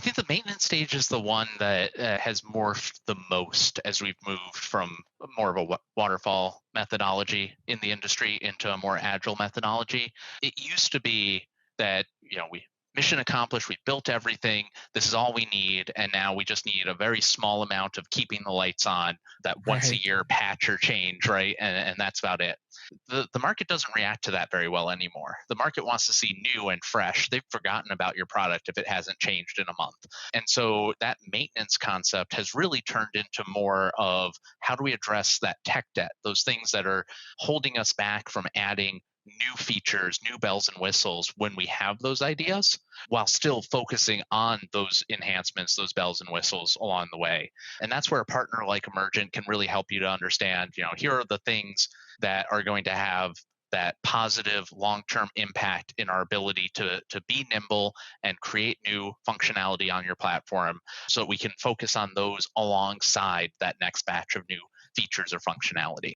think the maintenance stage is the one that has morphed the most as we've moved from more of a waterfall methodology in the industry into a more agile methodology. It used to be that, we mission accomplished, we built everything, this is all we need, and now we just need a very small amount of keeping the lights on, that once a Right. year patch or change, right? And that's about it. The market doesn't react to that very well anymore. The market wants to see new and fresh. They've forgotten about your product if it hasn't changed in a month. And so that maintenance concept has really turned into more of how do we address that tech debt, those things that are holding us back from adding new features, new bells and whistles when we have those ideas, while still focusing on those enhancements, those bells and whistles along the way. And that's where a partner like Emergent can really help you to understand, here are the things that are going to have that positive long-term impact in our ability to be nimble and create new functionality on your platform, so that we can focus on those alongside that next batch of new features or functionality.